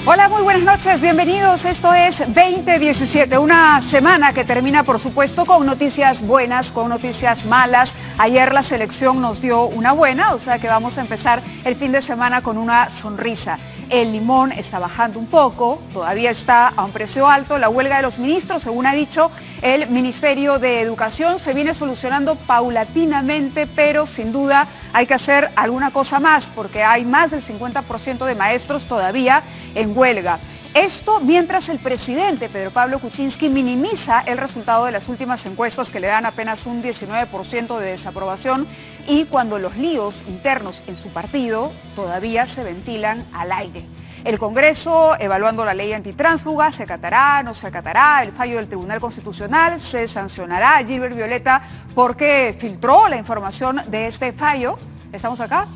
Hola, muy buenas noches, bienvenidos. Esto es 2017, una semana que termina, por supuesto, con noticias buenas, con noticias malas. Ayer la selección nos dio una buena, o sea que vamos a empezar el fin de semana con una sonrisa. El limón está bajando un poco, todavía está a un precio alto. La huelga de los ministros, según ha dicho el Ministerio de Educación, se viene solucionando paulatinamente, pero sin duda hay que hacer alguna cosa más porque hay más del 50% de maestros todavía en huelga. Esto mientras el presidente Pedro Pablo Kuczynski minimiza el resultado de las últimas encuestas que le dan apenas un 19% de desaprobación y cuando los líos internos en su partido todavía se ventilan al aire. El Congreso, evaluando la ley antitránsfuga, se acatará, no se acatará, el fallo del Tribunal Constitucional, se sancionará a Gilbert Violeta porque filtró la información de este fallo. ¿Estamos acá?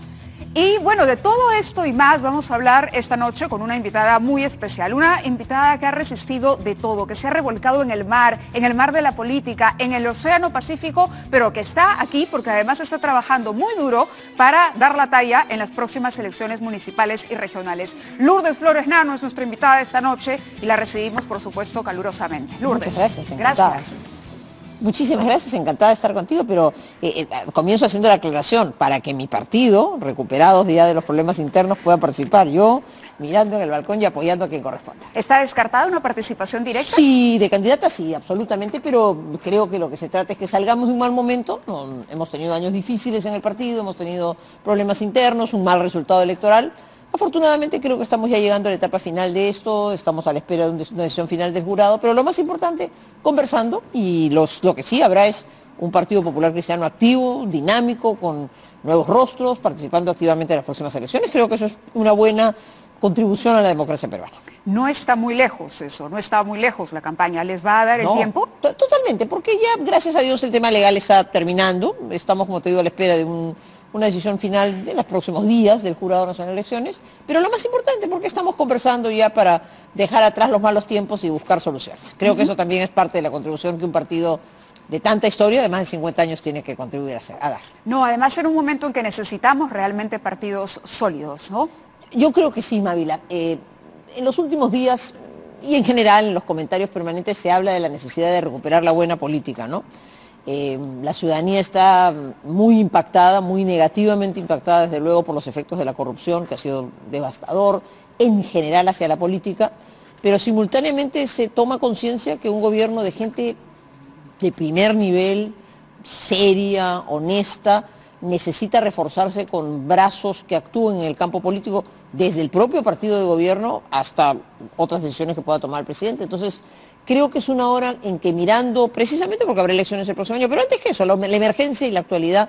Y bueno, de todo esto y más vamos a hablar esta noche con una invitada muy especial, una invitada que ha resistido de todo, que se ha revolcado en el mar de la política, en el Océano Pacífico, pero que está aquí porque además está trabajando muy duro para dar la talla en las próximas elecciones municipales y regionales. Lourdes Flores Nano es nuestra invitada esta noche y la recibimos, por supuesto, calurosamente. Lourdes, muchas gracias, encantada. Gracias. Muchísimas gracias, encantada de estar contigo, pero comienzo haciendo la aclaración para que mi partido, recuperados ya de los problemas internos, pueda participar. Yo mirando en el balcón y apoyando a quien corresponda. ¿Está descartada una participación directa? Sí, de candidata sí, absolutamente, pero creo que lo que se trata es que salgamos de un mal momento. Hemos tenido años difíciles en el partido, hemos tenido problemas internos, un mal resultado electoral. Afortunadamente creo que estamos ya llegando a la etapa final de esto, estamos a la espera de una decisión final del jurado, pero lo más importante, conversando, y lo que sí habrá es un Partido Popular Cristiano activo, dinámico, con nuevos rostros, participando activamente en las próximas elecciones. Creo que eso es una buena contribución a la democracia peruana. No está muy lejos eso, no está muy lejos la campaña. ¿Les va a dar el tiempo? Totalmente, porque ya, gracias a Dios, el tema legal está terminando. Estamos, como te digo, a la espera de una decisión final en los próximos días del Jurado Nacional de Elecciones, pero lo más importante, porque estamos conversando ya para dejar atrás los malos tiempos y buscar soluciones. Creo que eso también es parte de la contribución que un partido de tanta historia, de más de 50 años, tiene que contribuir a dar. No, además en un momento en que necesitamos realmente partidos sólidos, ¿no? Yo creo que sí, Mávila. En los últimos días, y en general en los comentarios permanentes, se habla de la necesidad de recuperar la buena política, ¿no? La ciudadanía está muy impactada, muy negativamente impactada, desde luego, por los efectos de la corrupción, que ha sido devastador en general hacia la política, pero simultáneamente se toma conciencia que un gobierno de gente de primer nivel, seria, honesta, necesita reforzarse con brazos que actúen en el campo político, desde el propio partido de gobierno hasta otras decisiones que pueda tomar el presidente. Entonces, creo que es una hora en que, mirando, precisamente porque habrá elecciones el próximo año, pero antes que eso, la emergencia y la actualidad,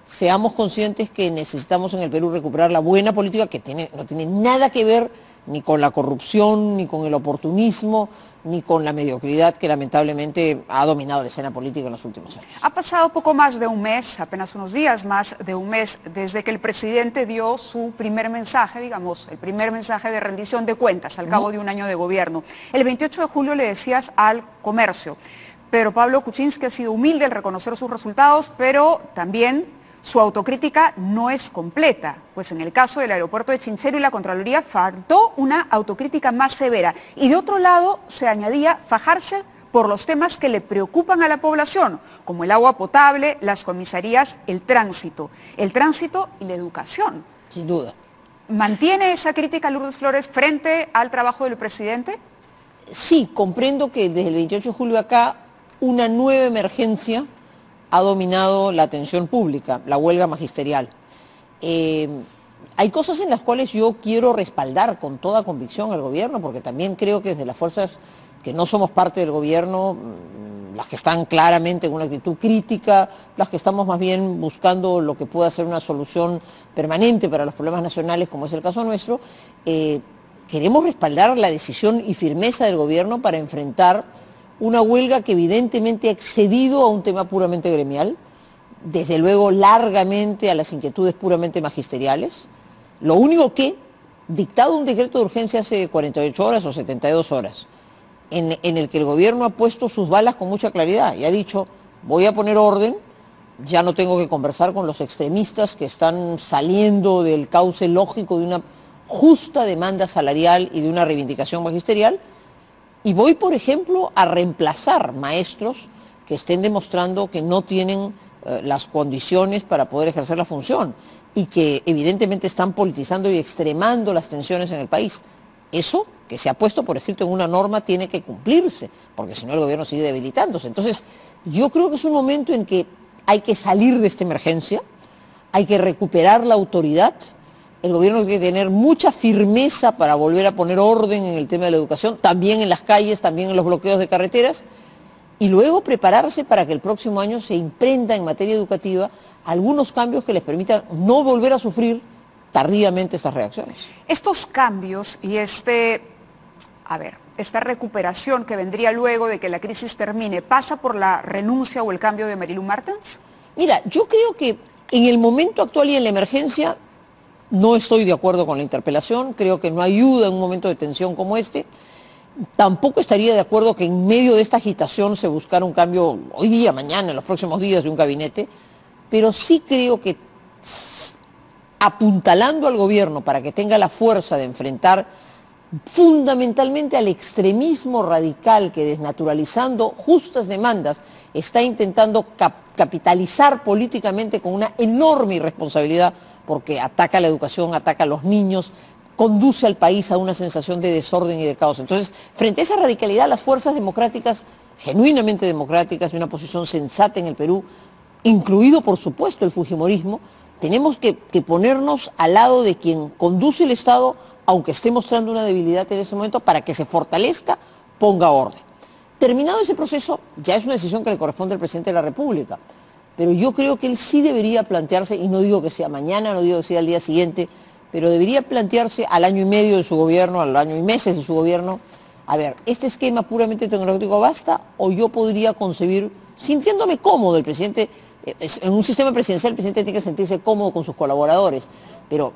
seamos conscientes que necesitamos en el Perú recuperar la buena política que no tiene nada que ver ni con la corrupción, ni con el oportunismo, ni con la mediocridad que lamentablemente ha dominado la escena política en los últimos años. Ha pasado poco más de un mes, apenas unos días más de un mes, desde que el presidente dio su primer mensaje, digamos, el primer mensaje de rendición de cuentas al cabo de un año de gobierno. El 28 de julio le decías al Comercio, pero Pablo Kuczynski ha sido humilde al reconocer sus resultados, pero también su autocrítica no es completa, pues en el caso del aeropuerto de Chinchero y la Contraloría faltó una autocrítica más severa. Y de otro lado se añadía fajarse por los temas que le preocupan a la población, como el agua potable, las comisarías, el tránsito y la educación. Sin duda. ¿Mantiene esa crítica Lourdes Flores frente al trabajo del presidente? Sí, comprendo que desde el 28 de julio acá una nueva emergencia ha dominado la atención pública, la huelga magisterial. Hay cosas en las cuales yo quiero respaldar con toda convicción al gobierno, porque también creo que desde las fuerzas que no somos parte del gobierno, las que están claramente en una actitud crítica, las que estamos más bien buscando lo que pueda ser una solución permanente para los problemas nacionales, como es el caso nuestro, queremos respaldar la decisión y firmeza del gobierno para enfrentar una huelga que evidentemente ha excedido a un tema puramente gremial, desde luego largamente a las inquietudes puramente magisteriales. Lo único que, dictado un decreto de urgencia hace 48 horas o 72 horas, en el que el gobierno ha puesto sus balas con mucha claridad y ha dicho, voy a poner orden, ya no tengo que conversar con los extremistas que están saliendo del cauce lógico de una justa demanda salarial y de una reivindicación magisterial. Y voy, por ejemplo, a reemplazar maestros que estén demostrando que no tienen las condiciones para poder ejercer la función y que evidentemente están politizando y extremando las tensiones en el país. Eso que se ha puesto por escrito en una norma tiene que cumplirse, porque si no el gobierno sigue debilitándose. Entonces, yo creo que es un momento en que hay que salir de esta emergencia, hay que recuperar la autoridad. El gobierno tiene que tener mucha firmeza para volver a poner orden en el tema de la educación, también en las calles, también en los bloqueos de carreteras, y luego prepararse para que el próximo año se imprenda en materia educativa algunos cambios que les permitan no volver a sufrir tardíamente estas reacciones. Estos cambios y esta recuperación que vendría luego de que la crisis termine, ¿pasa por la renuncia o el cambio de Marilu Martens? Mira, yo creo que en el momento actual y en la emergencia no estoy de acuerdo con la interpelación, creo que no ayuda en un momento de tensión como este. Tampoco estaría de acuerdo que en medio de esta agitación se buscara un cambio hoy día, mañana, en los próximos días de un gabinete, pero sí creo que apuntalando al gobierno para que tenga la fuerza de enfrentar fundamentalmente al extremismo radical que, desnaturalizando justas demandas, está intentando capitalizar políticamente con una enorme irresponsabilidad, porque ataca la educación, ataca a los niños, conduce al país a una sensación de desorden y de caos. Entonces, frente a esa radicalidad, las fuerzas democráticas, genuinamente democráticas, y una posición sensata en el Perú, incluido por supuesto el fujimorismo, tenemos que ponernos al lado de quien conduce el Estado, aunque esté mostrando una debilidad en ese momento, para que se fortalezca, ponga orden. Terminado ese proceso, ya es una decisión que le corresponde al presidente de la República, pero yo creo que él sí debería plantearse, y no digo que sea mañana, no digo que sea al día siguiente, pero debería plantearse al año y medio de su gobierno, al año y meses de su gobierno, a ver, ¿este esquema puramente tecnológico basta o yo podría concebir, sintiéndome cómodo, el presidente, en un sistema presidencial el presidente tiene que sentirse cómodo con sus colaboradores, pero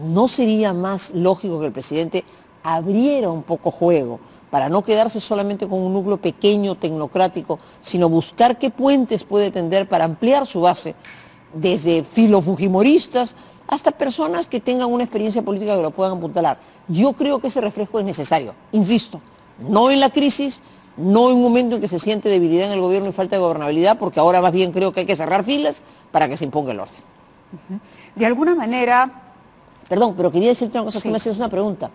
¿no sería más lógico que el presidente abriera un poco juego para no quedarse solamente con un núcleo pequeño, tecnocrático, sino buscar qué puentes puede tender para ampliar su base, desde filofujimoristas hasta personas que tengan una experiencia política que lo puedan apuntalar? Yo creo que ese refresco es necesario, insisto, no en la crisis, no en un momento en que se siente debilidad en el gobierno y falta de gobernabilidad, porque ahora más bien creo que hay que cerrar filas para que se imponga el orden. De alguna manera... Perdón, pero quería decirte una cosa, sí. que me hacías una pregunta.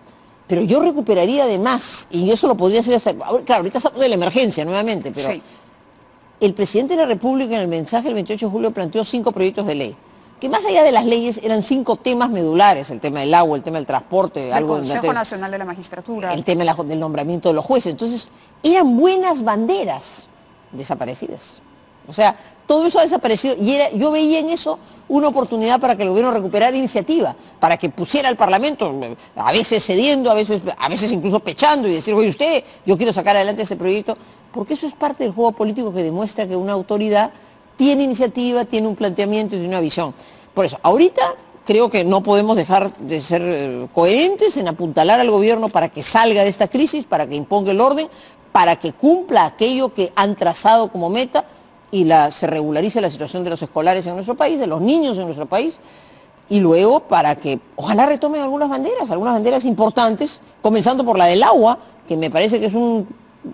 Pero yo recuperaría además, y eso lo podría hacer hasta... Claro, ahorita estamos de la emergencia nuevamente, pero sí. El presidente de la República en el mensaje del 28 de julio planteó 5 proyectos de ley, que más allá de las leyes eran 5 temas medulares: el tema del agua, el tema del transporte, el Consejo Nacional de la Magistratura, el tema del nombramiento de los jueces. Entonces, eran buenas banderas desaparecidas. O sea, todo eso ha desaparecido y yo veía en eso una oportunidad para que el gobierno recuperara iniciativa, para que pusiera al Parlamento, a veces cediendo, a veces incluso pechando y decir, oye usted, yo quiero sacar adelante este proyecto, porque eso es parte del juego político que demuestra que una autoridad tiene iniciativa, tiene un planteamiento y tiene una visión. Por eso, ahorita creo que no podemos dejar de ser coherentes en apuntalar al gobierno para que salga de esta crisis, para que imponga el orden, para que cumpla aquello que han trazado como meta y se regularice la situación de los escolares en nuestro país, de los niños en nuestro país, y luego para que ojalá retomen algunas banderas importantes, comenzando por la del agua, que me parece que es un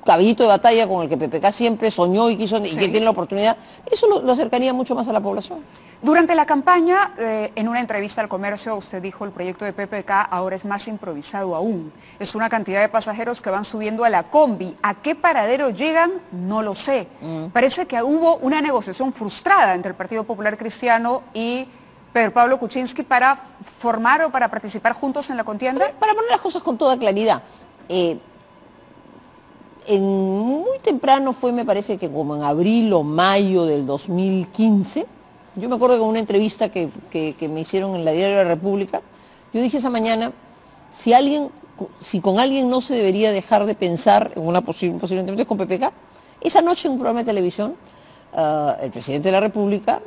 caballito de batalla con el que PPK siempre soñó y quiso, y que tiene la oportunidad. Eso lo acercaría mucho más a la población. Durante la campaña, en una entrevista al Comercio, usted dijo: el proyecto de PPK ahora es más improvisado aún. Es una cantidad de pasajeros que van subiendo a la combi. ¿A qué paradero llegan? No lo sé. Parece que hubo una negociación frustrada entre el Partido Popular Cristiano y Pedro Pablo Kuczynski para formar o para participar juntos en la contienda. Para poner las cosas con toda claridad, muy temprano fue, me parece que como en abril o mayo del 2015, yo me acuerdo que en una entrevista que me hicieron en la Diario de la República, yo dije esa mañana, si con alguien no se debería dejar de pensar en posiblemente con PPK. Esa noche en un programa de televisión, el presidente de la República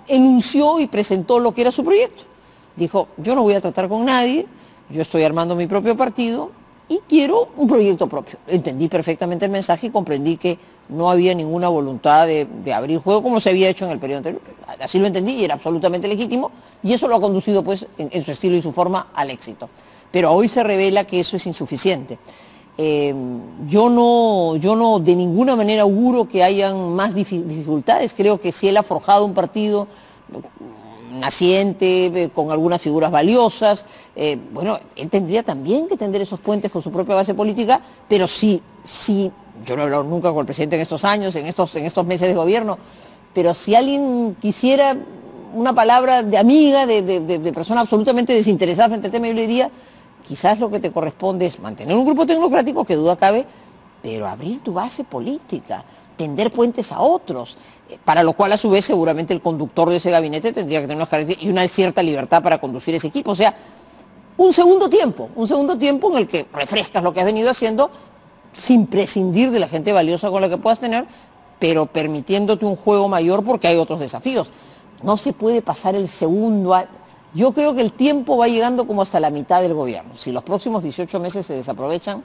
enunció y presentó lo que era su proyecto. Dijo, yo no voy a tratar con nadie, yo estoy armando mi propio partido y quiero un proyecto propio. Entendí perfectamente el mensaje y comprendí que no había ninguna voluntad de abrir juego como se había hecho en el periodo anterior. Así lo entendí y era absolutamente legítimo, y eso lo ha conducido pues en su estilo y su forma al éxito. Pero hoy se revela que eso es insuficiente. Yo no de ninguna manera auguro que hayan más dificultades. Creo que si él ha forjado un partido naciente, con algunas figuras valiosas, bueno, él tendría también que tender esos puentes con su propia base política, pero sí, yo no he hablado nunca con el presidente en estos años, en estos meses de gobierno, pero si alguien quisiera una palabra de amiga, de persona absolutamente desinteresada frente al tema, yo le diría, quizás lo que te corresponde es mantener un grupo tecnocrático, que duda cabe, pero abrir tu base política, tender puentes a otros, para lo cual a su vez seguramente el conductor de ese gabinete tendría que tener unas características y una cierta libertad para conducir ese equipo. O sea, un segundo tiempo en el que refrescas lo que has venido haciendo sin prescindir de la gente valiosa con la que puedas tener, pero permitiéndote un juego mayor porque hay otros desafíos. No se puede pasar el segundo año. Yo creo que el tiempo va llegando como hasta la mitad del gobierno. Si los próximos 18 meses se desaprovechan,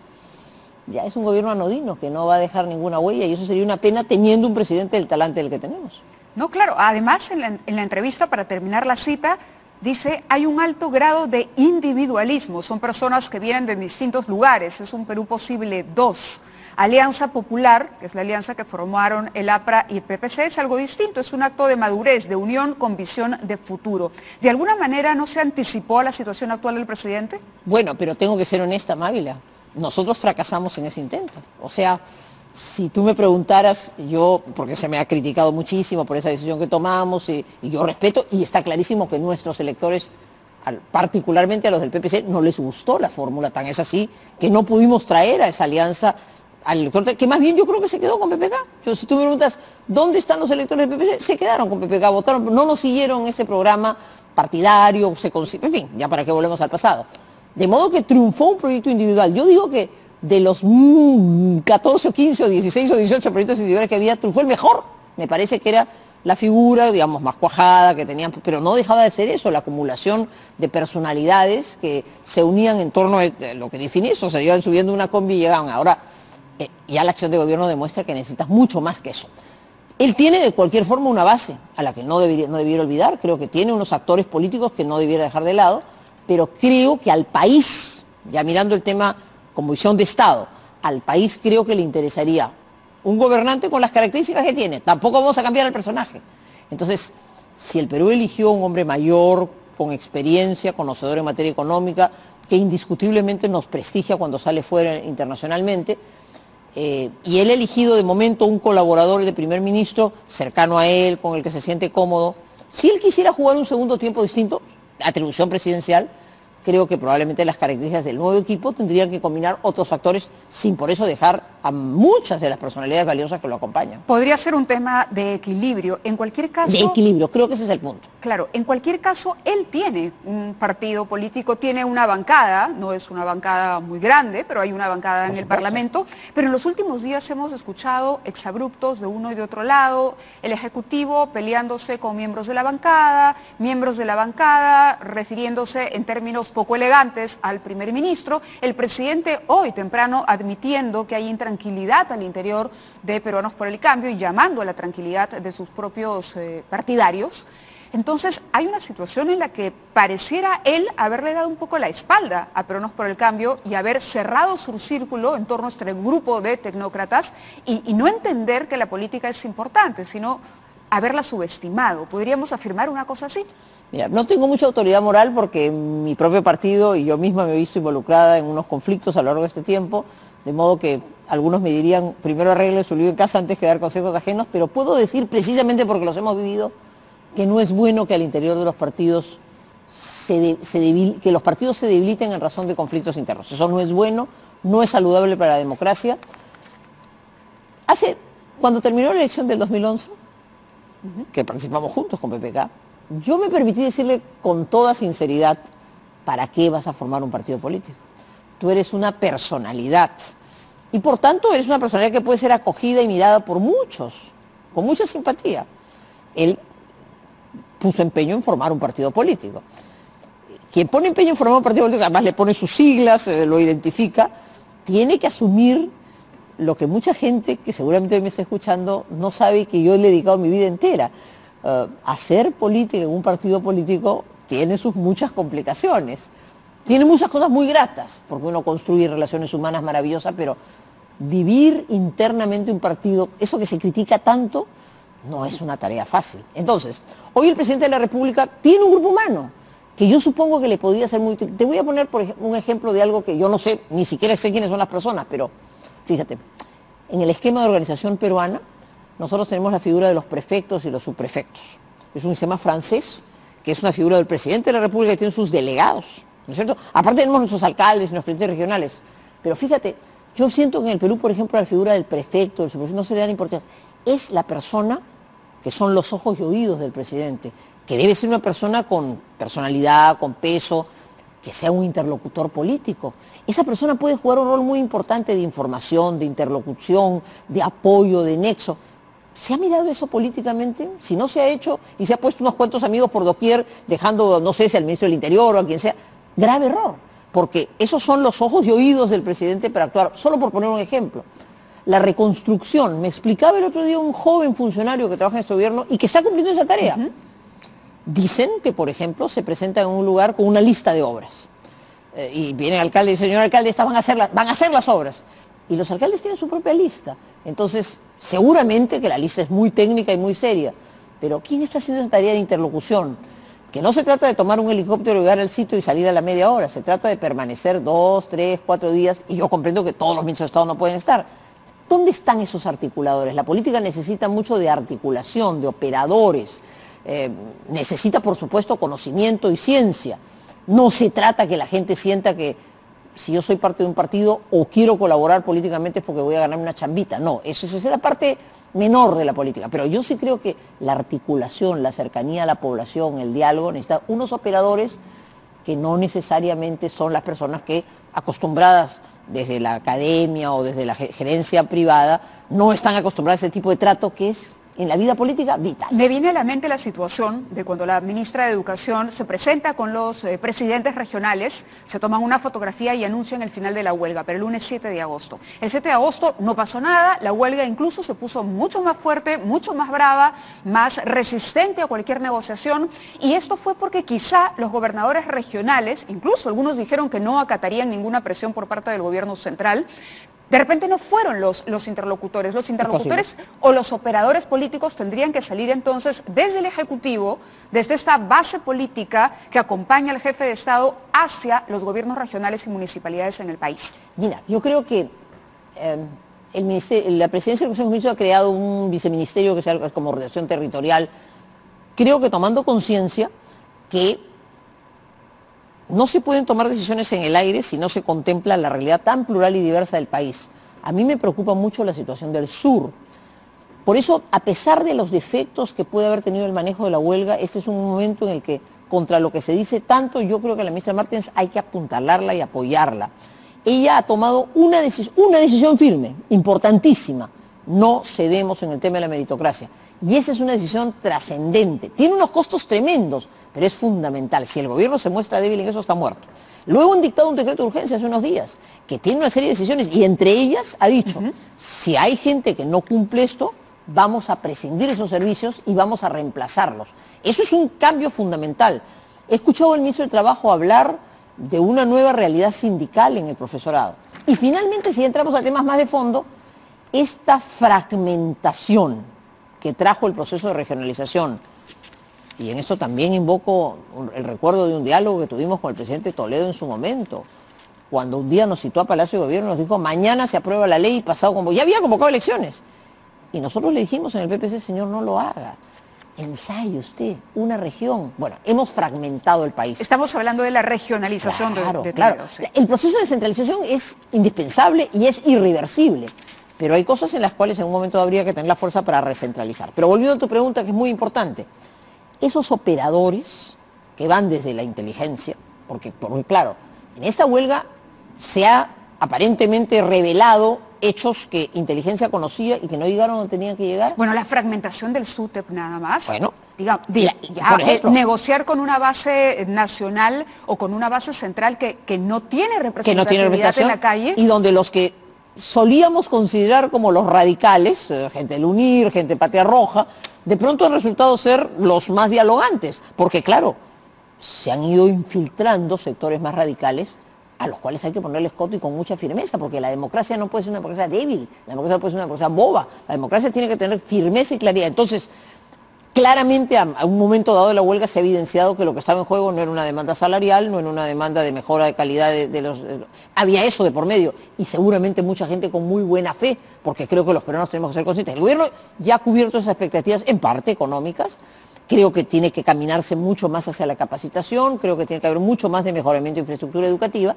ya es un gobierno anodino que no va a dejar ninguna huella, y eso sería una pena teniendo un presidente del talante del que tenemos. No, claro. Además, en la entrevista, para terminar la cita, dice, hay un alto grado de individualismo. Son personas que vienen de distintos lugares. Es un Perú posible 2. Alianza Popular, que es la alianza que formaron el APRA y el PPC, es algo distinto. Es un acto de madurez, de unión con visión de futuro. ¿De alguna manera no se anticipó a la situación actual del presidente? Bueno, pero tengo que ser honesta, Mávila. Nosotros fracasamos en ese intento. O sea, si tú me preguntaras, yo, porque se me ha criticado muchísimo por esa decisión que tomamos, y yo respeto, y está clarísimo que nuestros electores, particularmente a los del PPC, no les gustó la fórmula, tan es así que no pudimos traer a esa alianza al elector, que más bien yo creo que se quedó con PPK. Si tú me preguntas, ¿dónde están los electores del PPC? Se quedaron con PPK, votaron, no nos siguieron este programa partidario, en fin, ya para qué volvemos al pasado. De modo que triunfó un proyecto individual. Yo digo que de los 14 o 15 o 16 o 18 proyectos individuales que había, triunfó el mejor. Me parece que era la figura, digamos, más cuajada que tenían, pero no dejaba de ser eso, la acumulación de personalidades que se unían en torno a lo que define eso. Se iban subiendo una combi y llegaban. Ahora, ya la acción de gobierno demuestra que necesitas mucho más que eso. Él tiene de cualquier forma una base a la que no debiera olvidar. Creo que tiene unos actores políticos que no debiera dejar de lado, pero creo que al país, ya mirando el tema como visión de Estado, al país creo que le interesaría un gobernante con las características que tiene. Tampoco vamos a cambiar el personaje. Entonces, si el Perú eligió un hombre mayor, con experiencia, conocedor en materia económica, que indiscutiblemente nos prestigia cuando sale fuera internacionalmente, y él ha elegido de momento un colaborador de primer ministro cercano a él, con el que se siente cómodo, si él quisiera jugar un segundo tiempo distinto, atribución presidencial, creo que probablemente las características del nuevo equipo tendrían que combinar otros factores sin por eso dejar a muchas de las personalidades valiosas que lo acompañan. Podría ser un tema de equilibrio. En cualquier caso... De equilibrio, creo que ese es el punto. Claro, en cualquier caso, él tiene un partido político, tiene una bancada, no es una bancada muy grande, pero hay una bancada en el Parlamento. Pero en los últimos días hemos escuchado exabruptos de uno y de otro lado, el Ejecutivo peleándose con miembros de la bancada refiriéndose en términos poco elegantes al primer ministro, el presidente hoy temprano admitiendo que hay intranquilidad al interior de Peruanos por el Cambio y llamando a la tranquilidad de sus propios partidarios. Entonces hay una situación en la que pareciera él haberle dado un poco la espalda a Peruanos por el Cambio y haber cerrado su círculo en torno a este grupo de tecnócratas y no entender que la política es importante, sino haberla subestimado. ¿Podríamos afirmar una cosa así? Mira, no tengo mucha autoridad moral porque mi propio partido y yo misma me he visto involucrada en unos conflictos a lo largo de este tiempo, de modo que algunos me dirían, primero arregle su lío en casa antes que dar consejos ajenos, pero puedo decir, precisamente porque los hemos vivido, que no es bueno que al interior de los partidos que los partidos se debiliten en razón de conflictos internos. Eso no es bueno, no es saludable para la democracia. Cuando terminó la elección del 2011, que participamos juntos con PPK, yo me permití decirle con toda sinceridad, ¿para qué vas a formar un partido político? Tú eres una personalidad y por tanto eres una personalidad que puede ser acogida y mirada por muchos, con mucha simpatía. Él puso empeño en formar un partido político. Quien pone empeño en formar un partido político, además le pone sus siglas, lo identifica, tiene que asumir lo que mucha gente que seguramente hoy me está escuchando no sabe, que yo le he dedicado mi vida entera. Hacer política en un partido político tiene sus muchas complicaciones. Tiene muchas cosas muy gratas, porque uno construye relaciones humanas maravillosas, pero vivir internamente un partido, eso que se critica tanto, no es una tarea fácil. Entonces, hoy el presidente de la República tiene un grupo humano que yo supongo que le podría ser muy útil. Te voy a poner un ejemplo de algo que yo no sé, ni siquiera sé quiénes son las personas, pero fíjate, en el esquema de organización peruana, nosotros tenemos la figura de los prefectos y los subprefectos. Es un esquema francés, que es una figura del presidente de la República que tiene sus delegados, ¿no es cierto? Aparte tenemos nuestros alcaldes y nuestros presidentes regionales. Pero fíjate, yo siento que en el Perú, por ejemplo, la figura del prefecto, del subprefecto, no se le da importancia. Es la persona que son los ojos y oídos del presidente, que debe ser una persona con personalidad, con peso, que sea un interlocutor político. Esa persona puede jugar un rol muy importante de información, de interlocución, de apoyo, de nexo. ¿Se ha mirado eso políticamente? Si no se ha hecho y se ha puesto unos cuantos amigos por doquier, dejando, no sé si al ministro del Interior o a quien sea, grave error, porque esos son los ojos y oídos del presidente para actuar. Solo por poner un ejemplo, la reconstrucción, me explicaba el otro día un joven funcionario que trabaja en este gobierno y que está cumpliendo esa tarea. Dicen que, por ejemplo, se presenta en un lugar con una lista de obras. Y viene el alcalde y dice, señor alcalde, estas van a hacer las obras. Y los alcaldes tienen su propia lista. Entonces, seguramente que la lista es muy técnica y muy seria. Pero ¿quién está haciendo esa tarea de interlocución? Que no se trata de tomar un helicóptero, llegar al sitio y salir a la media hora. Se trata de permanecer 2, 3, 4 días. Y yo comprendo que todos los ministros de Estado no pueden estar. ¿Dónde están esos articuladores? La política necesita mucho de articulación, de operadores. Necesita, por supuesto, conocimiento y ciencia. No se trata que la gente sienta que si yo soy parte de un partido o quiero colaborar políticamente es porque voy a ganarme una chambita. No, esa es la parte menor de la política. Pero yo sí creo que la articulación, la cercanía a la población, el diálogo, necesita unos operadores que no necesariamente son las personas que, acostumbradas desde la academia o desde la gerencia privada, no están acostumbradas a ese tipo de trato que es, en la vida política, vital. Me viene a la mente la situación de cuando la ministra de Educación se presenta con los presidentes regionales, se toman una fotografía y anuncian el final de la huelga, pero el lunes 7 de agosto. El 7 de agosto no pasó nada, la huelga incluso se puso mucho más fuerte, mucho más brava, más resistente a cualquier negociación, y esto fue porque quizá los gobernadores regionales, incluso algunos dijeron que no acatarían ninguna presión por parte del gobierno central. De repente no fueron los interlocutores. Los interlocutores o los operadores políticos tendrían que salir entonces desde el Ejecutivo, desde esta base política que acompaña al jefe de Estado hacia los gobiernos regionales y municipalidades en el país. Mira, yo creo que la Presidencia del Consejo de Ministros ha creado un viceministerio que sea como ordenación territorial. Creo que tomando conciencia que no se pueden tomar decisiones en el aire si no se contempla la realidad tan plural y diversa del país. A mí me preocupa mucho la situación del sur. Por eso, a pesar de los defectos que puede haber tenido el manejo de la huelga, este es un momento en el que, contra lo que se dice tanto, yo creo que a la ministra Martens hay que apuntalarla y apoyarla. Ella ha tomado una decisión firme, importantísima. No cedemos en el tema de la meritocracia. Y esa es una decisión trascendente. Tiene unos costos tremendos, pero es fundamental. Si el gobierno se muestra débil en eso, está muerto. Luego han dictado un decreto de urgencia hace unos días, que tiene una serie de decisiones, y entre ellas ha dicho, si hay gente que no cumple esto, vamos a prescindir esos servicios y vamos a reemplazarlos. Eso es un cambio fundamental. He escuchado al ministro de Trabajo hablar de una nueva realidad sindical en el profesorado. Y finalmente, si entramos a temas más de fondo, esta fragmentación que trajo el proceso de regionalización, y en eso también invoco el recuerdo de un diálogo que tuvimos con el presidente Toledo en su momento, cuando un día nos citó a Palacio de Gobierno y nos dijo, mañana se aprueba la ley, ya había convocado elecciones. Y nosotros le dijimos en el PPC, señor, no lo haga. Ensaye usted una región. Bueno, hemos fragmentado el país. Estamos hablando de la regionalización de Toledo. Sí. El proceso de descentralización es indispensable y es irreversible. Pero hay cosas en las cuales en un momento habría que tener la fuerza para recentralizar. Pero volviendo a tu pregunta, que es muy importante, esos operadores que van desde la inteligencia, porque claro, en esta huelga se ha aparentemente revelado hechos que inteligencia conocía y que no llegaron donde tenían que llegar. Bueno, la fragmentación del SUTEP nada más. Bueno, digamos, negociar con una base nacional o con una base central que no tiene representatividad en la calle. Y donde los que solíamos considerar como los radicales, gente del UNIR, gente de Patria Roja, de pronto han resultado ser los más dialogantes, porque claro, se han ido infiltrando sectores más radicales a los cuales hay que ponerles coto y con mucha firmeza, porque la democracia no puede ser una democracia débil, la democracia no puede ser una democracia boba, la democracia tiene que tener firmeza y claridad. Entonces, claramente a un momento dado de la huelga se ha evidenciado que lo que estaba en juego no era una demanda salarial, no era una demanda de mejora de calidad de los... había eso de por medio, y seguramente mucha gente con muy buena fe, porque creo que los peruanos tenemos que ser conscientes. El gobierno ya ha cubierto esas expectativas, en parte económicas. Creo que tiene que caminarse mucho más hacia la capacitación, creo que tiene que haber mucho más de mejoramiento de infraestructura educativa,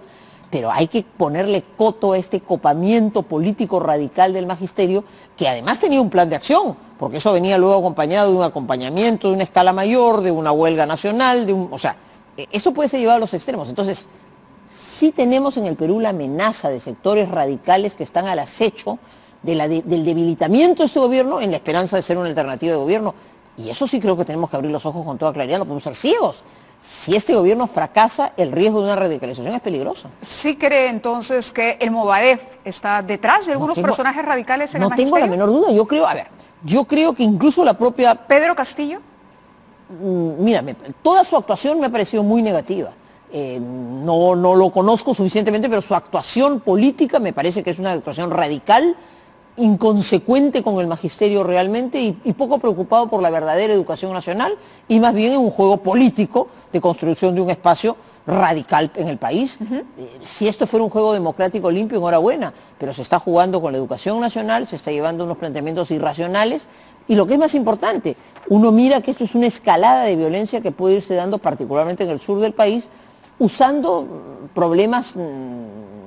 pero hay que ponerle coto a este copamiento político radical del magisterio, que además tenía un plan de acción, porque eso venía luego acompañado de un acompañamiento de una escala mayor, de una huelga nacional, o sea, eso puede ser llevado a los extremos. Entonces, sí tenemos en el Perú la amenaza de sectores radicales que están al acecho del debilitamiento de este gobierno en la esperanza de ser una alternativa de gobierno. Y eso sí creo que tenemos que abrir los ojos con toda claridad, no podemos ser ciegos. Si este gobierno fracasa, el riesgo de una radicalización es peligroso. ¿Sí cree entonces que el Movadef está detrás de algunos personajes radicales en el magisterio? No tengo la menor duda, yo creo que incluso la propia... ¿Pedro Castillo? Mira, toda su actuación me ha parecido muy negativa. No lo conozco suficientemente, pero su actuación política me parece que es una actuación radical, inconsecuente con el magisterio realmente y poco preocupado por la verdadera educación nacional y más bien en un juego político de construcción de un espacio radical en el país. Si esto fuera un juego democrático limpio, enhorabuena, pero se está jugando con la educación nacional, se está llevando unos planteamientos irracionales y lo que es más importante, uno mira que esto es una escalada de violencia que puede irse dando particularmente en el sur del país usando problemas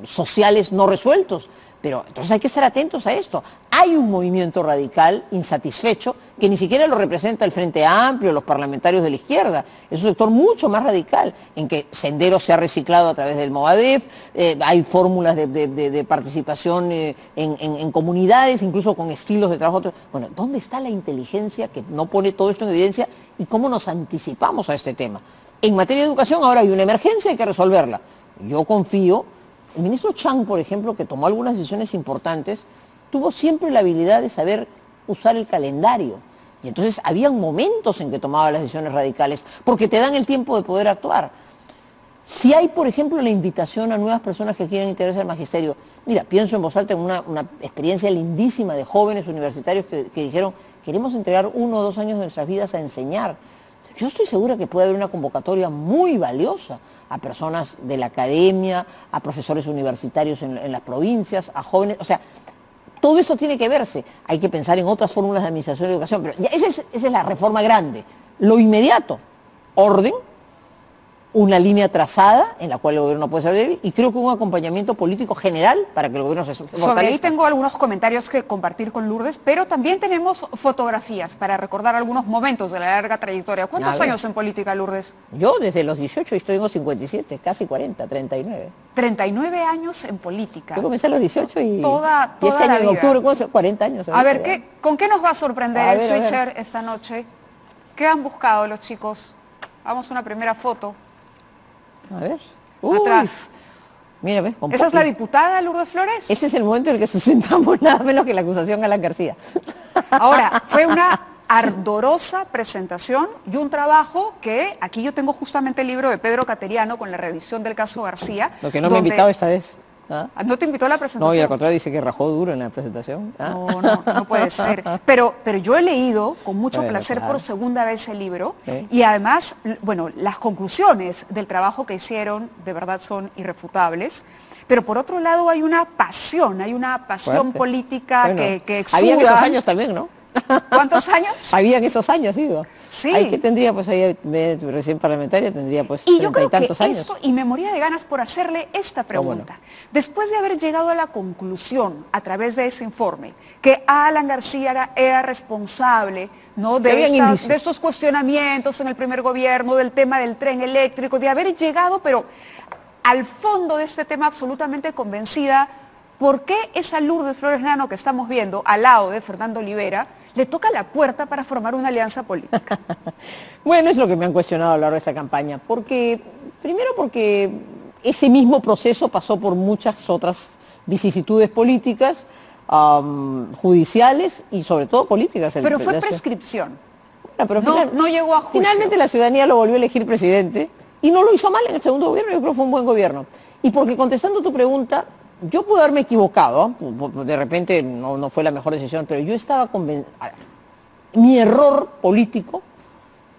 sociales no resueltos. Pero entonces hay que estar atentos a esto. Hay un movimiento radical insatisfecho que ni siquiera lo representa el Frente Amplio, los parlamentarios de la izquierda. Es un sector mucho más radical, en que Sendero se ha reciclado a través del Movadef, hay fórmulas de participación en comunidades, incluso con estilos de trabajo. Bueno, ¿dónde está la inteligencia que no pone todo esto en evidencia y cómo nos anticipamos a este tema? En materia de educación ahora hay una emergencia, hay que resolverla. Yo confío. El ministro Chang, por ejemplo, que tomó algunas decisiones importantes, tuvo siempre la habilidad de saber usar el calendario. Y entonces habían momentos en que tomaba las decisiones radicales, porque te dan el tiempo de poder actuar. Si hay, por ejemplo, la invitación a nuevas personas que quieren integrarse al magisterio, mira, pienso en voz alta en una experiencia lindísima de jóvenes universitarios que dijeron, queremos entregar 1 o 2 años de nuestras vidas a enseñar. Yo estoy segura que puede haber una convocatoria muy valiosa a personas de la academia, a profesores universitarios en las provincias, a jóvenes. O sea, todo eso tiene que verse. Hay que pensar en otras fórmulas de administración de educación, pero esa es la reforma grande. Lo inmediato, orden, una línea trazada en la cual el gobierno puede ser débil y creo que un acompañamiento político general para que el gobierno se fortalezca. Sobre ahí tengo algunos comentarios que compartir con Lourdes, pero también tenemos fotografías para recordar algunos momentos de la larga trayectoria. ¿Cuántos años en política, Lourdes? Yo desde los 18 y estoy en los 57, casi 40, 39. 39 años en política. Yo comencé a los 18 y toda este año la en octubre, 40 años. A ver, ¿con qué nos va a sorprender el switcher esta noche? ¿Qué han buscado los chicos? Vamos a una primera foto. A ver. Atrás. Mira, ¿ves? ¿Esa es la diputada Lourdes Flores? Ese es el momento en el que sustentamos nada menos que la acusación a Alan García. Ahora, fue una ardorosa presentación y un trabajo que, aquí yo tengo justamente el libro de Pedro Cateriano con la revisión del caso García. Lo que no me ha invitado esta vez. ¿No te invitó a la presentación? No, y al contrario dice que rajó duro en la presentación. No puede ser. Pero yo he leído con mucho placer por segunda vez el libro y además, bueno, las conclusiones del trabajo que hicieron de verdad son irrefutables. Pero por otro lado hay una pasión política que exuda. Había esos años también, ¿no? ¿Cuántos años? Habían esos años, digo. Sí. Ahí que tendría, pues ahí recién parlamentaria, tendría pues 30 y tantos años. Y me moría de ganas por hacerle esta pregunta. Bueno. Después de haber llegado a la conclusión, a través de ese informe, que Alan García era responsable, ¿no?, de estos cuestionamientos en el primer gobierno, del tema del tren eléctrico, de haber llegado, pero al fondo de este tema absolutamente convencida, ¿por qué esa Lourdes Flores Nano que estamos viendo al lado de Fernando Olivera le toca la puerta para formar una alianza política? Bueno, es lo que me han cuestionado a lo largo de esta campaña, primero porque ese mismo proceso pasó por muchas otras vicisitudes políticas, judiciales y sobre todo políticas. Pero fue prescripción. Bueno, pero no llegó a juicio. Finalmente la ciudadanía lo volvió a elegir presidente y no lo hizo mal en el segundo gobierno, yo creo que fue un buen gobierno. Y porque contestando tu pregunta, yo puedo haberme equivocado, de repente no fue la mejor decisión, pero yo estaba convencido. Mi error político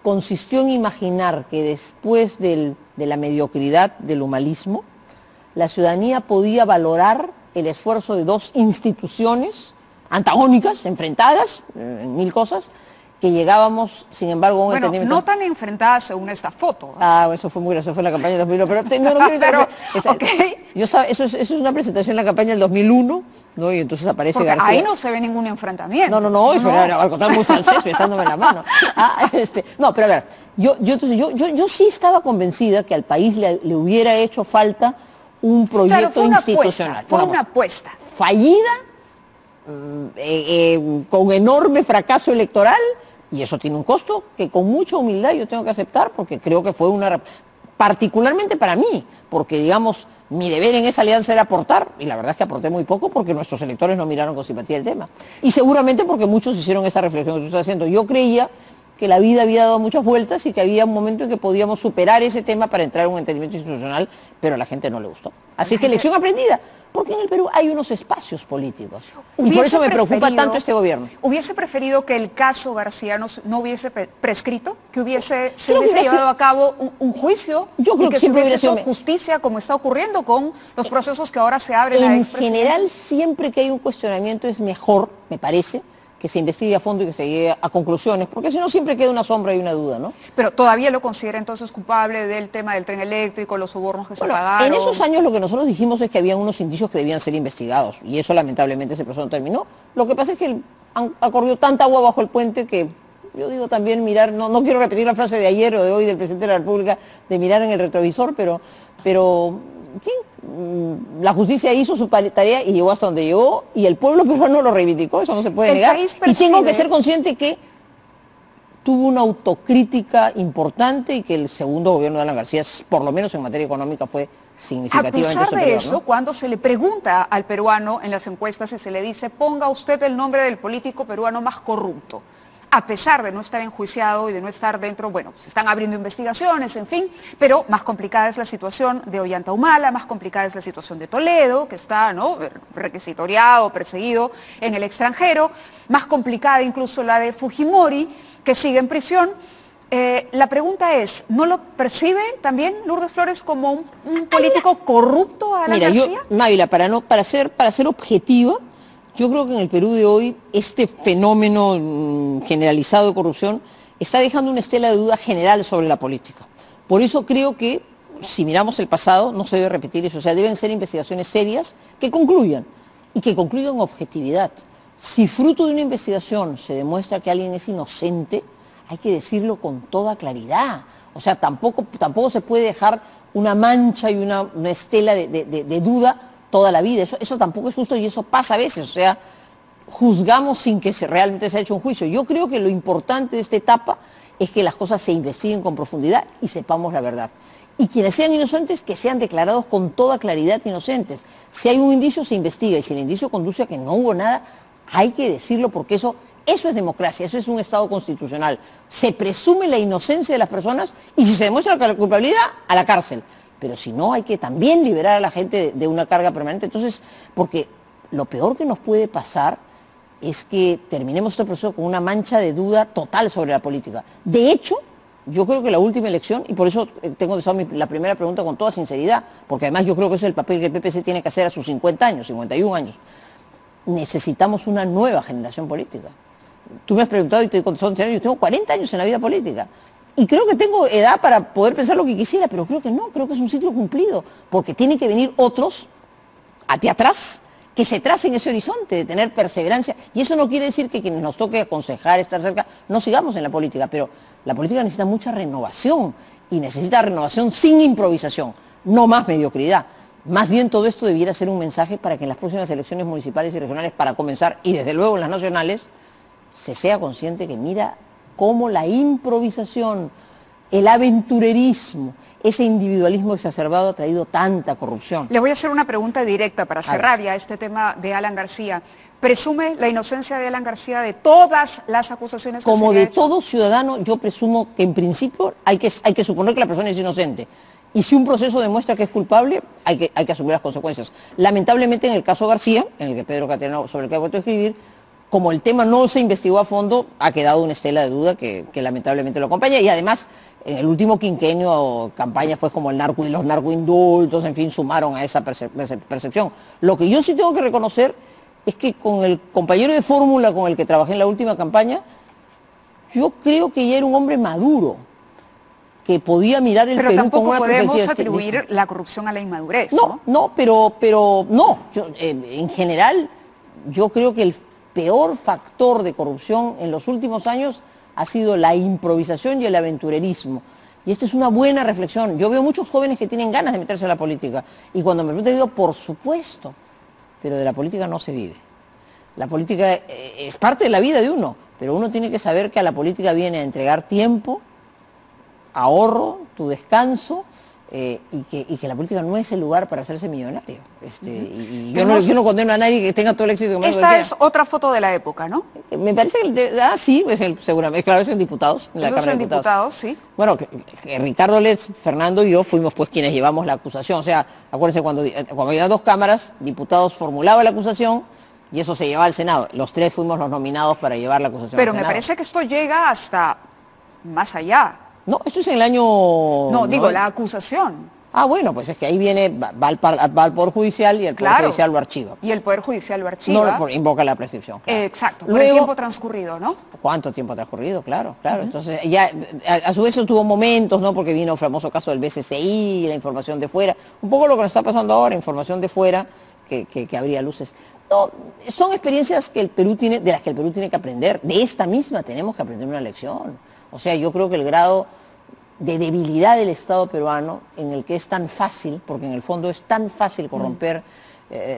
consistió en imaginar que después de la mediocridad del humanismo, la ciudadanía podía valorar el esfuerzo de dos instituciones antagónicas, enfrentadas en mil cosas, que llegábamos, sin embargo, a un entendimiento. No tan enfrentadas según esta foto. Eso fue muy gracioso, fue la campaña del 2001, eso es una presentación en la campaña del 2001, ¿no? Y entonces aparece porque García. Ahí no se ve ningún enfrentamiento. No, al contrario, muy francés, besándome la mano. No, pero a ver, yo sí estaba convencida que al país le hubiera hecho falta un proyecto institucional. Fue una apuesta. Fallida, con enorme fracaso electoral, y eso tiene un costo que con mucha humildad yo tengo que aceptar, porque creo que fue particularmente para mí, porque digamos, mi deber en esa alianza era aportar, y la verdad es que aporté muy poco porque nuestros electores no miraron con simpatía el tema. Y seguramente porque muchos hicieron esa reflexión que tú estás haciendo. Yo creía que la vida había dado muchas vueltas y que había un momento en que podíamos superar ese tema para entrar en un entendimiento institucional, pero a la gente no le gustó. Así que lección aprendida, porque en el Perú hay unos espacios políticos. Y por eso me preocupa tanto este gobierno. ¿Hubiese preferido que el caso García no hubiese prescrito? ¿Que se hubiese llevado a cabo un juicio? Yo creo que siempre hubiera sido justicia, como está ocurriendo con los procesos que ahora se abren a expresidente? En general, siempre que hay un cuestionamiento es mejor, me parece, que se investigue a fondo y que se llegue a conclusiones, porque si no siempre queda una sombra y una duda, ¿no? Pero todavía lo considera entonces culpable del tema del tren eléctrico, los sobornos que se pagaron. En esos años lo que nosotros dijimos es que había unos indicios que debían ser investigados, y eso lamentablemente ese proceso no terminó. Lo que pasa es que ha corrido tanta agua bajo el puente que yo digo también mirar, no quiero repetir la frase de ayer o de hoy del presidente de la República, de mirar en el retrovisor, pero en fin, la justicia hizo su tarea y llegó hasta donde llegó, y el pueblo peruano lo reivindicó, eso no se puede negar. Y tengo que ser consciente que tuvo una autocrítica importante y que el segundo gobierno de Alan García, por lo menos en materia económica, fue significativamente superior. A pesar de eso, ¿no? Cuando se le pregunta al peruano en las encuestas y se le dice, ponga usted el nombre del político peruano más corrupto, a pesar de no estar enjuiciado y de no estar dentro, bueno, se están abriendo investigaciones, en fin, pero más complicada es la situación de Ollanta Humala, más complicada es la situación de Toledo, que está, ¿no?, requisitoriado, perseguido en el extranjero, más complicada incluso la de Fujimori, que sigue en prisión. La pregunta es, ¿no lo percibe también Lourdes Flores como un político corrupto a Alan García? Mávila, para ser objetiva, yo creo que en el Perú de hoy este fenómeno generalizado de corrupción está dejando una estela de duda general sobre la política. Por eso creo que, si miramos el pasado, no se debe repetir eso. O sea, deben ser investigaciones serias que concluyan, y que concluyan objetividad. Si fruto de una investigación se demuestra que alguien es inocente, hay que decirlo con toda claridad. O sea, tampoco se puede dejar una mancha y una estela de duda toda la vida. Eso tampoco es justo, y eso pasa a veces. O sea, juzgamos sin que realmente se haya hecho un juicio. Yo creo que lo importante de esta etapa es que las cosas se investiguen con profundidad y sepamos la verdad. Y quienes sean inocentes, que sean declarados con toda claridad inocentes. Si hay un indicio, se investiga, y si el indicio conduce a que no hubo nada, hay que decirlo, porque eso es democracia, eso es un Estado constitucional. Se presume la inocencia de las personas, y si se demuestra la culpabilidad, a la cárcel. Pero si no, hay que también liberar a la gente de una carga permanente. Entonces, porque lo peor que nos puede pasar es que terminemos este proceso con una mancha de duda total sobre la política. De hecho, yo creo que la última elección, y por eso tengo la primera pregunta con toda sinceridad, porque además yo creo que ese es el papel que el PPC tiene que hacer a sus 50 años, 51 años. Necesitamos una nueva generación política. Tú me has preguntado y te he contestado, yo tengo 40 años en la vida política. Y creo que tengo edad para poder pensar lo que quisiera, pero creo que no, creo que es un ciclo cumplido, porque tienen que venir otros hacia atrás que se tracen ese horizonte de tener perseverancia. Y eso no quiere decir que quienes nos toque aconsejar, estar cerca, no sigamos en la política, pero la política necesita mucha renovación, y necesita renovación sin improvisación, no más mediocridad. Más bien todo esto debiera ser un mensaje para que en las próximas elecciones municipales y regionales, para comenzar, y desde luego en las nacionales, se sea consciente que mira cómo la improvisación, el aventurerismo, ese individualismo exacerbado ha traído tanta corrupción. Le voy a hacer una pregunta directa para cerrar ya este tema de Alan García. ¿Presume la inocencia de Alan García de todas las acusaciones que se le ha Como de hecho? todo ciudadano, yo presumo que en principio hay que suponer que la persona es inocente. Y si un proceso demuestra que es culpable, hay que asumir las consecuencias. Lamentablemente en el caso García, en el que Pedro Cateriano, sobre el que ha vuelto a escribir, como el tema no se investigó a fondo, ha quedado una estela de duda que lamentablemente lo acompaña. Y además, en el último quinquenio, campañas pues como el narco y los narcoindultos, en fin, sumaron a esa percepción. Lo que yo sí tengo que reconocer es que con el compañero de fórmula con el que trabajé en la última campaña, yo creo que ya era un hombre maduro, que podía mirar el Perú con una perspectiva. Pero tampoco podemos atribuir la corrupción a la inmadurez, ¿no? Pero no. En general, yo creo que el peor factor de corrupción en los últimos años ha sido la improvisación y el aventurerismo. Y esta es una buena reflexión. Yo veo muchos jóvenes que tienen ganas de meterse en la política. Y cuando me preguntan, digo, por supuesto, pero de la política no se vive. La política es parte de la vida de uno, pero uno tiene que saber que a la política viene a entregar tiempo, ahorro, tu descanso, y que la política no es el lugar para hacerse millonario. Y yo no condeno a nadie que tenga todo el éxito que esta es otra foto de la época, ¿no? Me parece que sí, seguramente, claro, es en diputados, en la Cámara de Diputados. Sí. Bueno, que Ricardo Letts, Fernando y yo fuimos pues quienes llevamos la acusación. O sea, acuérdense, cuando había dos cámaras, diputados formulaba la acusación y eso se llevaba al Senado. Los tres fuimos los nominados para llevar la acusación Pero al Senado. me parece que esto llega hasta más allá. No, esto es en el año... No, digo, la acusación. Ah, bueno, pues es que ahí viene, va al Poder Judicial y el Poder Judicial lo archiva. Y el Poder Judicial lo archiva. No invoca la prescripción. Claro. Exacto, por el tiempo transcurrido, ¿no? ¿Cuánto tiempo ha transcurrido? Claro. Entonces, ya, a su vez eso tuvo momentos, ¿no? Porque vino el famoso caso del BCCI, la información de fuera. Un poco lo que nos está pasando ahora, información de fuera, que abría luces. No, son experiencias que el Perú tiene, de las que el Perú tiene que aprender. De esta misma tenemos que aprender una lección. O sea, yo creo que el grado de debilidad del Estado peruano, en el que es tan fácil, porque en el fondo es tan fácil corromper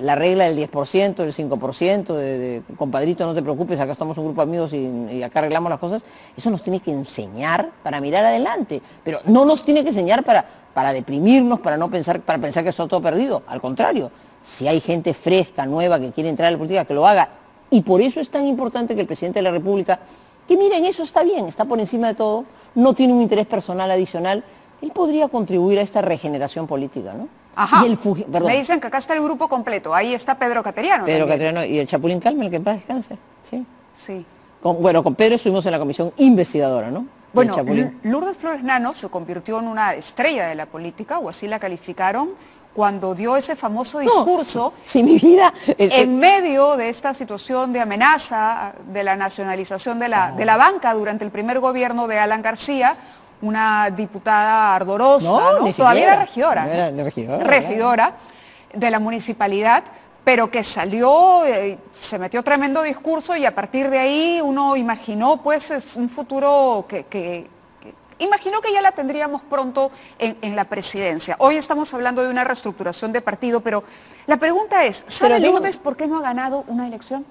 la regla del 10%, del 5%, de compadrito, no te preocupes, acá estamos un grupo de amigos y acá arreglamos las cosas, eso nos tiene que enseñar para mirar adelante, pero no nos tiene que enseñar para deprimirnos, para pensar que está todo perdido. Al contrario, si hay gente fresca, nueva, que quiere entrar a la política, que lo haga. Y por eso es tan importante que el presidente de la República, que miren, eso está bien, está por encima de todo, no tiene un interés personal adicional, él podría contribuir a esta regeneración política, ¿no? Ajá. Me dicen que acá está el grupo completo, ahí está Pedro Cateriano. Pedro Cateriano y el Chapulín Calma, el que en paz descanse. Sí. Con Pedro estuvimos en la comisión investigadora, ¿no? Bueno, Lourdes Flores Nano se convirtió en una estrella de la política, o así la calificaron, cuando dio ese famoso discurso mi vida en medio de esta situación de amenaza de la nacionalización de la banca durante el primer gobierno de Alan García, una diputada ardorosa, todavía era regidora, regidora de la municipalidad, pero que salió, se metió tremendo discurso y a partir de ahí uno imaginó pues un futuro imaginó que ya la tendríamos pronto en la presidencia. Hoy estamos hablando de una reestructuración de partido, pero la pregunta es, ¿sabe Lourdes por qué no ha ganado una elección?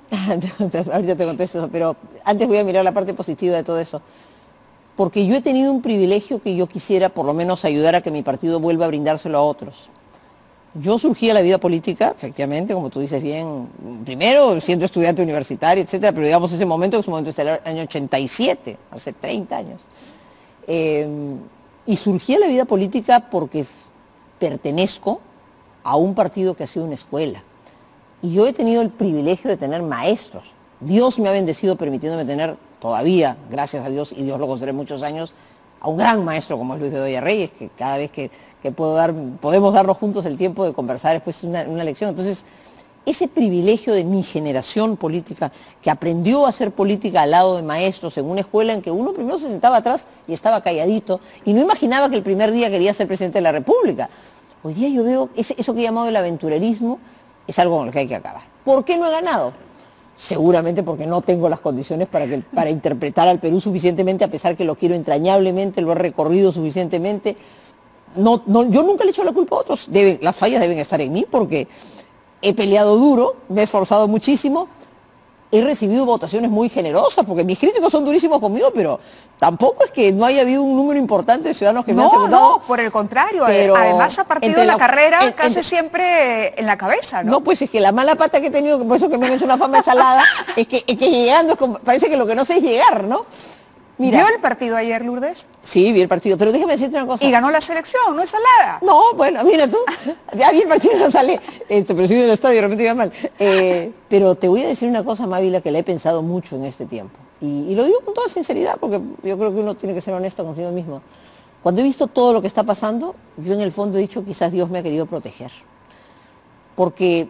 Ahorita te contesto eso, pero antes voy a mirar la parte positiva de todo eso. Porque yo he tenido un privilegio que yo quisiera por lo menos ayudar a que mi partido vuelva a brindárselo a otros. Yo surgí a la vida política, efectivamente, como tú dices bien, primero siendo estudiante universitario, etcétera, pero digamos ese momento, que es un momento del año 87, hace 30 años. Y surgí a la vida política porque pertenezco a un partido que ha sido una escuela. Y yo he tenido el privilegio de tener maestros. Dios me ha bendecido permitiéndome tener todavía, gracias a Dios, y Dios lo concede muchos años, a un gran maestro como es Luis Bedoya Reyes, que cada vez que podemos darnos juntos el tiempo de conversar, después es una lección. Entonces, ese privilegio de mi generación política, que aprendió a hacer política al lado de maestros en una escuela en que uno primero se sentaba atrás y estaba calladito, y no imaginaba que el primer día quería ser presidente de la República. Hoy día yo veo eso que he llamado el aventurerismo, es algo con lo que hay que acabar. ¿Por qué no he ganado? Seguramente porque no tengo las condiciones para interpretar al Perú suficientemente, a pesar que lo quiero entrañablemente, lo he recorrido suficientemente. Yo nunca le echo la culpa a otros. Las fallas deben estar en mí porque he peleado duro, me he esforzado muchísimo, he recibido votaciones muy generosas, porque mis críticos son durísimos conmigo, pero tampoco es que no haya habido un número importante de ciudadanos que me han secundado. No, por el contrario, además ha partido la carrera casi siempre en la cabeza, ¿no? No, pues es que la mala pata que he tenido, por eso que me han hecho una fama de salada, es que llegando, parece que lo que no sé es llegar, ¿no? Mira, ¿vio el partido ayer, Lourdes? Sí, vi el partido, pero déjame decirte una cosa. Y ganó la selección, no es salada. No, bueno, mira tú, ya vi el partido, no sale, pero si viene el estadio de repente iba mal. Pero te voy a decir una cosa, Mávila, que la he pensado mucho en este tiempo. Y lo digo con toda sinceridad, porque yo creo que uno tiene que ser honesto consigo mismo. Cuando he visto todo lo que está pasando, yo en el fondo he dicho, quizás Dios me ha querido proteger. Porque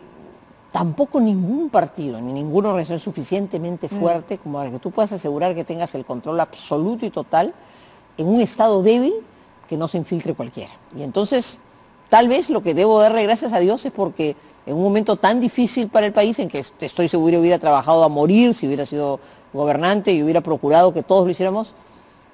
tampoco ningún partido, ni ninguna organización es suficientemente fuerte como para que tú puedas asegurar que tengas el control absoluto y total en un estado débil que no se infiltre cualquiera. Y entonces, tal vez lo que debo darle gracias a Dios es porque en un momento tan difícil para el país, en que estoy seguro hubiera trabajado a morir si hubiera sido gobernante y hubiera procurado que todos lo hiciéramos,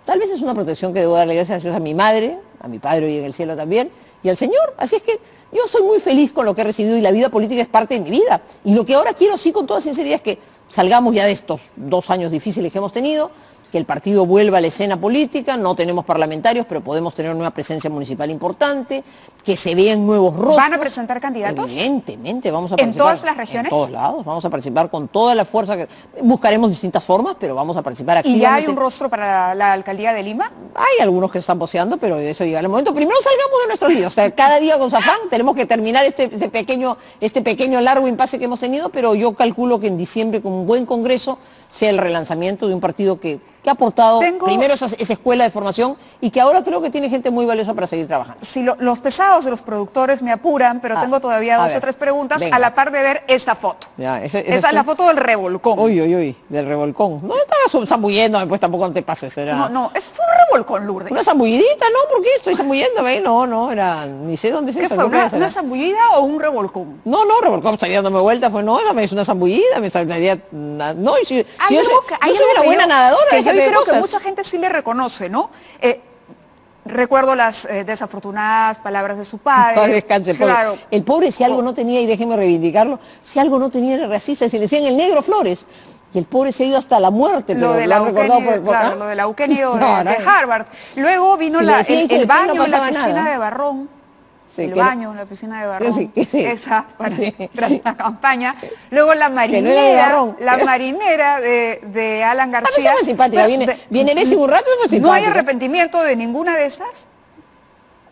tal vez es una protección que debo darle gracias a Dios a mi madre, a mi padre hoy en el cielo también, y al Señor. Así es que yo soy muy feliz con lo que he recibido y la vida política es parte de mi vida. Y lo que ahora quiero, sí, con toda sinceridad, es que salgamos ya de estos 2 años difíciles que hemos tenido, que el partido vuelva a la escena política, no tenemos parlamentarios, pero podemos tener una presencia municipal importante, que se vean nuevos rostros. ¿Van a presentar candidatos? Evidentemente, vamos a participar. ¿En todas las regiones? En todos lados, vamos a participar con toda la fuerza, buscaremos distintas formas, pero vamos a participar activamente. ¿Y ya hay un rostro para la alcaldía de Lima? Hay algunos que están voceando, pero eso llega el momento. Primero salgamos de nuestros líos. O sea, cada día con su afán tenemos que terminar este pequeño largo impasse que hemos tenido, pero yo calculo que en diciembre, con un buen congreso, sea el relanzamiento de un partido que ha aportado primero esa escuela de formación y que ahora creo que tiene gente muy valiosa para seguir trabajando. Si los pesados de los productores me apuran, pero tengo todavía 2 o 3 preguntas, a la par de ver esta foto. Ya, esa es la foto del revolcón. Uy, del revolcón. No estaba zambullendo, pues tampoco no te pases. Era... No, es un revolcón, Lourdes. Una zambullidita, ¿no? ¿Por qué estoy zambulléndome? No, era... Ni sé dónde es eso. ¿Qué fue? ¿Una zambullida o un revolcón? No, revolcón, estaba dándome vueltas, pues no, es una zambullida, me salía... No, si yo soy una buena nadadora, yo creo que mucha gente sí le reconoce, ¿no? Recuerdo las desafortunadas palabras de su padre. Descanse, claro. El pobre, si algo no tenía, y déjeme reivindicarlo, si algo no tenía era racista, se le decían el negro Flores. Y el pobre se ha ido hasta la muerte, pero lo ha recordado lo de la Eugenio de Harvard. Luego vino el baño en la piscina de Barrón. El baño, la piscina de Barrón, esa para la campaña. Luego la marinera de Alan García. Es simpática, viene en ese un rato, es muy simpática. ¿No hay arrepentimiento de ninguna de esas?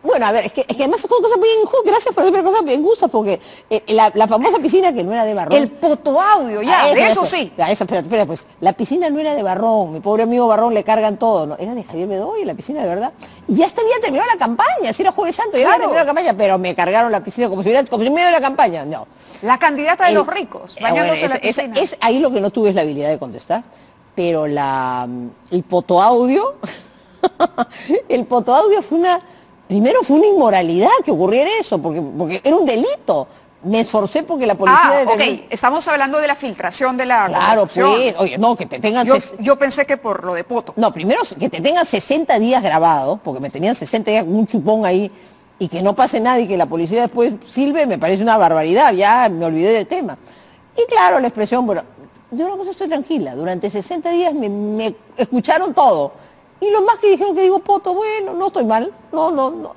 Bueno, a ver, es que además son cosas muy injustas, gracias por decirme cosas bien injustas, porque la famosa piscina que no era de Barrón. El potoaudio, eso sí. Espera, pues, la piscina no era de Barrón, mi pobre amigo Barrón le cargan todo, ¿no? Era de Javier Bedoya, la piscina de verdad. Y ya había terminado la campaña, si era Jueves Santo, ya había terminado la campaña, pero me cargaron la piscina como si en medio de la campaña, no. La candidata de los ricos, bañándose en la piscina. Ahí lo que no tuve es la habilidad de contestar, pero el potoaudio, el potoaudio primero fue una inmoralidad que ocurriera eso, porque era un delito. Me esforcé porque la policía... Estamos hablando de la filtración de la conversación. Pues, oye, no, que te tengan... Yo pensé que por lo de Poto. No, primero que te tengan 60 días grabados, porque me tenían 60 días con un chupón ahí, y que no pase nada y que la policía después silbe, me parece una barbaridad, ya me olvidé del tema. Y claro, la expresión, bueno, yo una cosa estoy tranquila, durante 60 días me escucharon todo. Y lo más que dijeron que digo, Poto, bueno, no estoy mal, no ando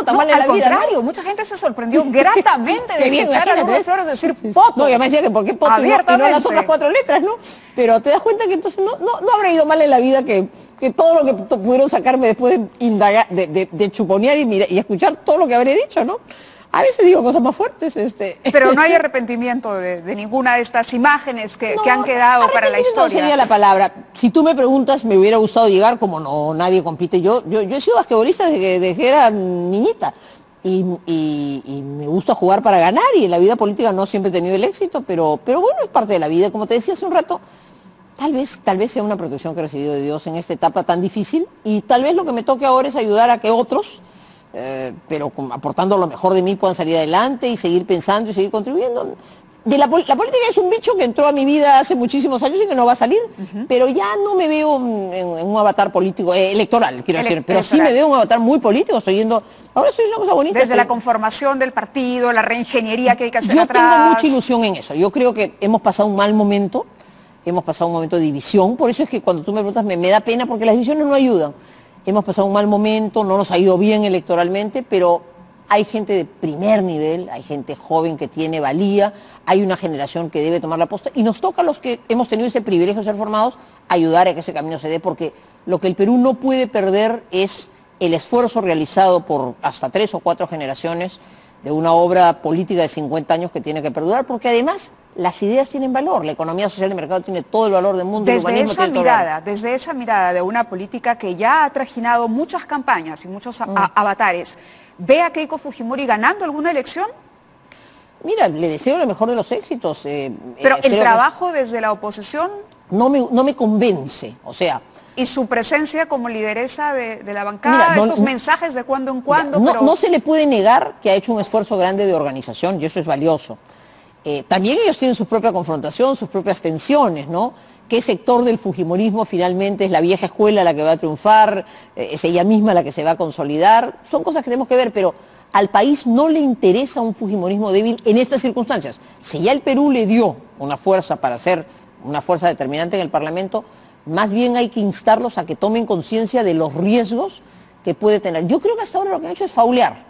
tan mal en la vida. Al contrario, mucha gente se sorprendió gratamente de escuchar a Lourdes Flores decir Poto. No, ya me decía que por qué Poto y no las otras 4 letras, ¿no? Pero te das cuenta que entonces no habrá ido mal en la vida que todo lo que pudieron sacarme después de indagar, de chuponear y escuchar todo lo que habré dicho, ¿no? A veces digo cosas más fuertes. Pero no hay arrepentimiento de ninguna de estas imágenes que han quedado para la historia. No sería la palabra. Si tú me preguntas, me hubiera gustado llegar, como no nadie compite. Yo he sido basquetbolista desde que era niñita. Y me gusta jugar para ganar, y en la vida política no siempre he tenido el éxito, pero bueno, es parte de la vida. Como te decía hace un rato, tal vez sea una protección que he recibido de Dios en esta etapa tan difícil, y tal vez lo que me toque ahora es ayudar a que otros... pero aportando lo mejor de mí, puedan salir adelante y seguir pensando y seguir contribuyendo. La política es un bicho que entró a mi vida hace muchísimos años y que no va a salir, pero ya no me veo en un avatar político, electoral, quiero decir, pero sí me veo en un avatar muy político. Ahora estoy una cosa bonita. Desde la conformación del partido, la reingeniería que hay que hacer atrás. Yo tengo mucha ilusión en eso. Yo creo que hemos pasado un mal momento. hemos pasado un momento de división, por eso es que cuando tú me preguntas me da pena porque las divisiones no ayudan. Hemos pasado un mal momento, no nos ha ido bien electoralmente, pero hay gente de primer nivel, hay gente joven que tiene valía, hay una generación que debe tomar la posta y nos toca a los que hemos tenido ese privilegio de ser formados ayudar a que ese camino se dé, porque lo que el Perú no puede perder es el esfuerzo realizado por hasta 3 o 4 generaciones de una obra política de 50 años que tiene que perdurar, porque además las ideas tienen valor, la economía social de mercado tiene todo el valor del mundo. Desde esa mirada de una política que ya ha trajinado muchas campañas y muchos avatares, ¿ve a Keiko Fujimori ganando alguna elección? Mira, le deseo lo mejor de los éxitos. Pero el trabajo desde la oposición no me convence, o sea... Y su presencia como lideresa de la bancada, estos mensajes de cuando en cuando... No se le puede negar que ha hecho un esfuerzo grande de organización y eso es valioso. También ellos tienen su propia confrontación, sus propias tensiones, ¿no? ¿Qué sector del fujimorismo finalmente es la vieja escuela la que va a triunfar? ¿Es ella misma la que se va a consolidar? Son cosas que tenemos que ver, pero al país no le interesa un fujimorismo débil en estas circunstancias. Si ya el Perú le dio una fuerza para ser una fuerza determinante en el Parlamento, más bien hay que instarlos a que tomen conciencia de los riesgos que puede tener. Yo creo que hasta ahora lo que han hecho es faulear,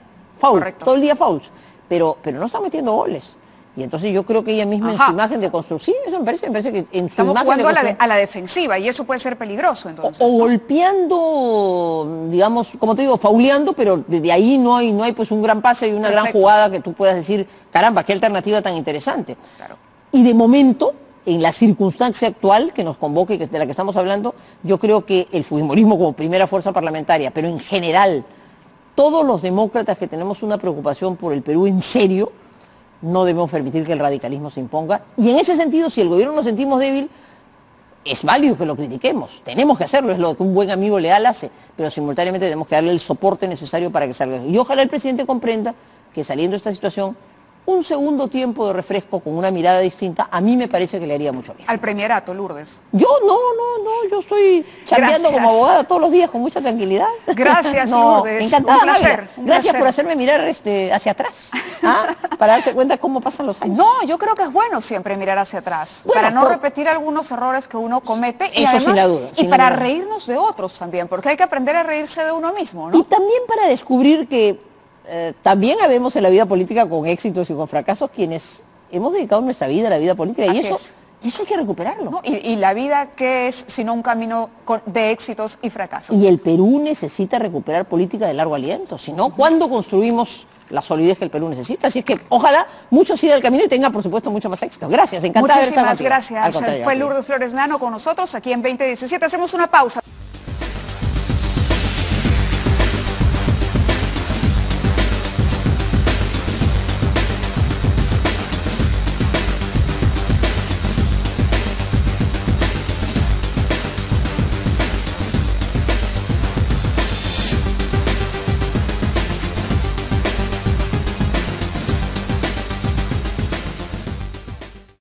todo el día fouls, pero no están metiendo goles. Y entonces yo creo que ella misma en su imagen de construcción, sí, eso me parece que en su imagen jugando a la defensiva y eso puede ser peligroso entonces. O golpeando, digamos, como te digo, fauleando, pero desde ahí no hay pues un gran pase y una gran jugada que tú puedas decir, caramba, qué alternativa tan interesante. Claro. Y de momento, en la circunstancia actual que nos convoca y de la que estamos hablando, yo creo que el fujimorismo como primera fuerza parlamentaria, pero en general, todos los demócratas que tenemos una preocupación por el Perú en serio, no debemos permitir que el radicalismo se imponga. Y en ese sentido, si el gobierno nos sentimos débil, es válido que lo critiquemos. Tenemos que hacerlo, es lo que un buen amigo leal hace, pero simultáneamente tenemos que darle el soporte necesario para que salga. Y ojalá el presidente comprenda que saliendo de esta situación, un segundo tiempo de refresco con una mirada distinta, a mí me parece que le haría mucho bien. Al premierato, Lourdes. Yo yo estoy chambeando como abogada todos los días con mucha tranquilidad. Gracias, Lourdes. Encantada, un placer. Gracias por hacerme mirar hacia atrás, para darse cuenta cómo pasan los años. No, yo creo que es bueno siempre mirar hacia atrás, para no repetir algunos errores que uno comete. Y eso además, sin la duda. Y para reírnos de otros también, porque hay que aprender a reírse de uno mismo, ¿no? Y también para descubrir que también habemos en la vida política con éxitos y con fracasos quienes hemos dedicado nuestra vida a la vida política y eso hay que recuperarlo. ¿No? Y la vida, ¿qué es sino un camino de éxitos y fracasos? Y el Perú necesita recuperar política de largo aliento, si no, ¿cuándo construimos la solidez que el Perú necesita? Así es que ojalá muchos sigan el camino y tengan, por supuesto, mucho más éxito. Gracias, encantada de estar contigo. Muchísimas gracias. Fue Lourdes Flores Nano con nosotros aquí en 2017. Hacemos una pausa.